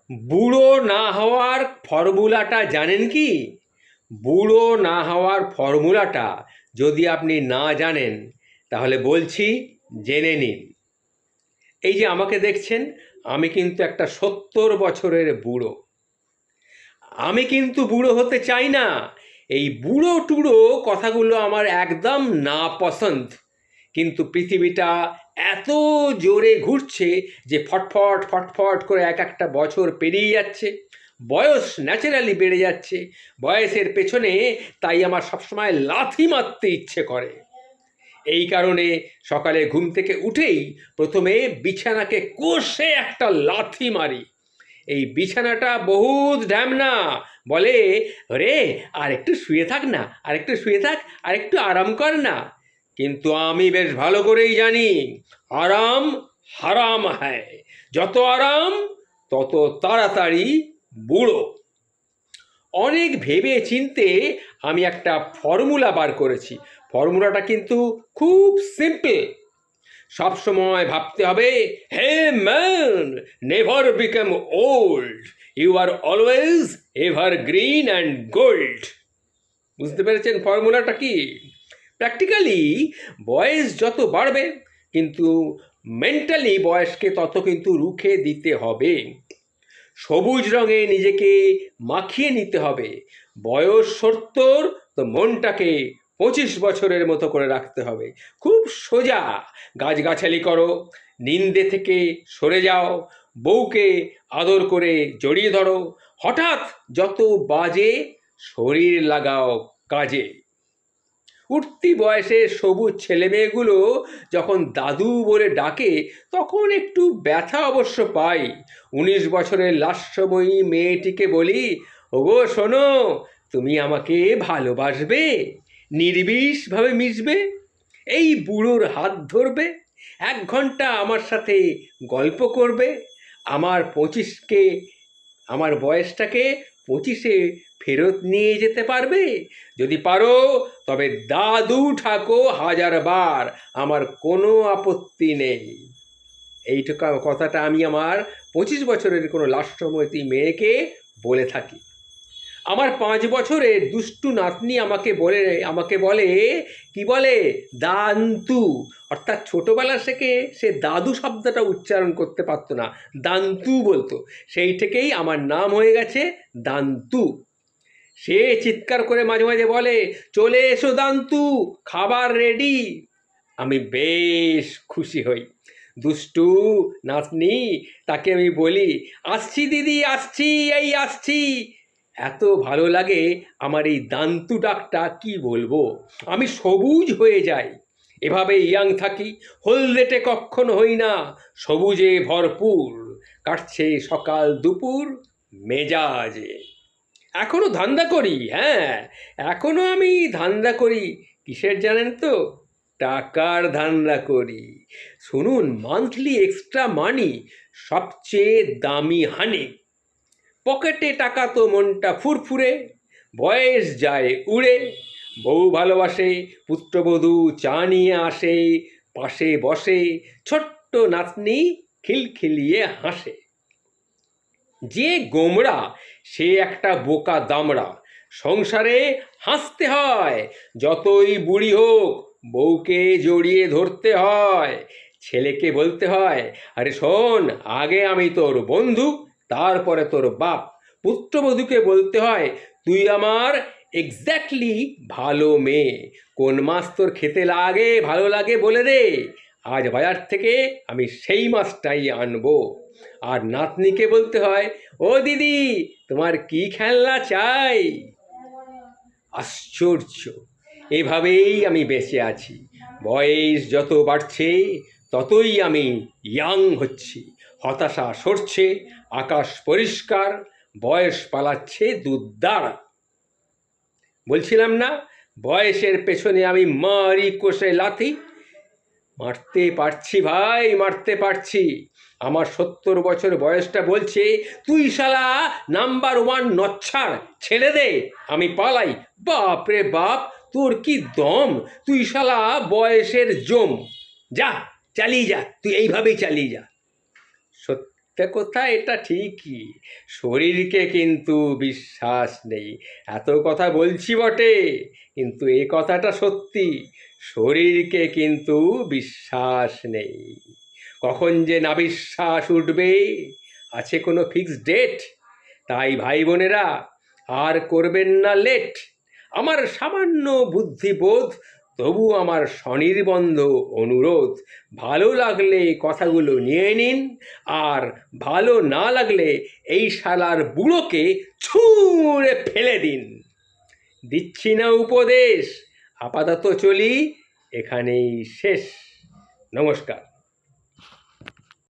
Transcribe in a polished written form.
বুড়ো না হওয়ার ফর্মুলাটা জানেন কি? বুড়ো না হওয়ার ফর্মুলাটা যদি আপনি না জানেন তাহলে বলছি, জেনে নিন। এই যে আমাকে দেখছেন, আমি কিন্তু একটা 70 বছরের বুড়ো। আমি কিন্তু বুড়ো হতে চাই না। এই বুড়ো টুড়ো কথাগুলো আমার একদম না পছন্দ। কিন্তু পৃথিবীটা এত জোরে ঘুরছে যে ফটফট ফটফট করে এক একটা বছর পেরিয়ে যাচ্ছে, বয়স ন্যাচারালি বেড়ে যাচ্ছে। বয়সের পেছনে তাই আমার সবসময় লাথি মারতে ইচ্ছে করে। এই কারণে সকালে ঘুম থেকে উঠেই প্রথমে বিছানাকে কষে একটা লাথি মারি। এই বিছানাটা বহুত ঢ্যামনা, বলে, রে আর একটু শুয়ে থাক না, আর একটু শুয়ে থাক, আর একটু আরাম কর না। কিন্তু আমি বেশ ভালো করেই জানি, আরাম হারাম হ্যায়। যত আরাম তত তাড়াতাড়ি বুড়ো। অনেক ভেবে চিনতে আমি একটা ফর্মুলা বার করেছি। ফর্মুলাটা কিন্তু খুব সিম্পল। সব সময় ভাবতে হবে, hey man, never become old, you are always ever green and gold. বুঝতে পেরেছেন ফর্মুলাটা কি? প্র্যাকটিক্যালি বয়স যত বাড়বে, কিন্তু মেন্টালি বয়সকে তত কিন্তু রুখে দিতে হবে। সবুজ রঙে নিজেকে মাখিয়ে নিতে হবে। বয়স 70, তো মনটাকে 25 বছরের মতো করে রাখতে হবে। খুব সোজা। গাছগাছালি করো, নিন্দে থেকে সরে যাও, বউকে আদর করে জড়িয়ে ধরো, হঠাৎ যত বাজে শরীর লাগাও কাজে। উঠতি বয়সে সবুজ ছেলেমেয়েগুলো যখন দাদু বলে ডাকে, তখন একটু ব্যথা অবশ্য পাই। 19 বছরের লাস্যময়ী মেয়েটিকে বলি, ওগো শোনো, তুমি আমাকে ভালোবাসবে, নির্বিষভাবে মিশবে, এই বুড়োর হাত ধরবে, 1 ঘন্টা আমার সাথে গল্প করবে, আমার 25কে, আমার বয়সটাকে 25-এ ফেরত নিয়ে যেতে পারবে? যদি পারো তবে দাদু ঠাকো 1000 বার, আমার কোনো আপত্তি নেই। এইটুকু কথাটা আমি আমার 25 বছরের কোনো লাস্যমতী মেয়েকে বলে থাকি। আমার 5 বছরের দুষ্টু নাতনি আমাকে বলে, কি বলে, দান্তু। অর্থাৎ ছোটবেলা থেকে সে দাদু শব্দটা উচ্চারণ করতে পারতো না, দান্তু বলতো। সেই থেকেই আমার নাম হয়ে গেছে দান্তু। সে চিৎকার করে মাঝে মাঝে বলে, চলে এসো দান্তু, খাবার রেডি। আমি বেশ খুশি হই। দুষ্টু নাতনি, তাকে আমি বলি, আসছি দিদি, আসছি, এই আসছি। এত ভালো লাগে আমার এই দান্তু ডাকটা, কি বলবো। আমি সবুজ হয়ে যাই। এভাবে ইয়াং থাকি, হলদেটে কখনো হই না, সবুজে ভরপুর। কাটছে সকাল দুপুর মেজাজে। এখনো ধান্দা করি, হ্যাঁ, এখনো আমি ধান্দা করি। কিসের জানেন তো? টাকার ধান্দা করি। শুনুন, মান্থলি এক্সট্রা মানি, সবচেয়ে দামি হানি। পকেটে টাকা তো মনটা ফুরফুরে, বয়স যায় উড়ে। বউ ভালোবাসে, পুত্রবধূ চা নিয়ে আসে, পাশে বসে, ছোট্ট নাতনি খিলখিলিয়ে হাসে। যে গোমড়া সে একটা বোকা দামড়া। সংসারে হাসতে হয়, যতই বুড়ি হোক বউকে জড়িয়ে ধরতে হয়। ছেলেকে বলতে হয়, আরে শোন, আগে আমি তোর বন্ধু, তারপরে তোর বাপ। পুত্রবধূকে বলতে হয়, তুই আমার এক্স্যাক্টলি ভালো মেয়ে, কোন মাছ তোর খেতে লাগে, ভালো লাগে বলে দে, আজ বাজার থেকে আমি সেই মাছটাই আনবো। আর নাতনিকে বলতে হয়, ও দিদি, তোমার কি খেলনা চাই? আশ্চর্য, এভাবেই আমি বেঁচে আছি। বয়স যত বাড়ছে ততই আমি ইয়াং হচ্ছি। হতাশা সরছে, আকাশ পরিষ্কার, বয়স পালাচ্ছে দুধদার। বলছিলাম না, বয়সের পেছনে আমি মারি কষে লাথি। মারতে পারছি ভাই, মারতে পারছি। আমার 70 বছর বয়সটা বলছে, তুই শালা নাম্বার 1 নচ্ছাড়, ছেড়ে দে, আমি পালাই। বাপ রে বাপ, তোর কি দম! তুই শালা বয়সের জম, যা চালিয়ে যা, তুই এইভাবেই চালিয়ে যা। মিথ্যে কথা এটা ঠিকই, শরীরকে কিন্তু বিশ্বাস নেই। এত কথা বলছি বটে, কিন্তু এই কথাটা সত্যি, শরীরকে কিন্তু বিশ্বাস নেই। কখন যে নাবিশ্বাস উঠবে, আছে কোনো ফিক্সড ডেট? তাই ভাই বোনেরা, আর করবেন না লেট। আমার সামান্য বুদ্ধিবোধ, তবু আমার স্বনির্বন্ধ অনুরোধ, ভালো লাগলে কথাগুলো নিয়ে নিন, আর ভালো না লাগলে এই শালার বুড়োকে ছুঁড়ে ফেলে দিন। দিচ্ছি না উপদেশ, আপাতত চলি, এখানেই শেষ। নমস্কার।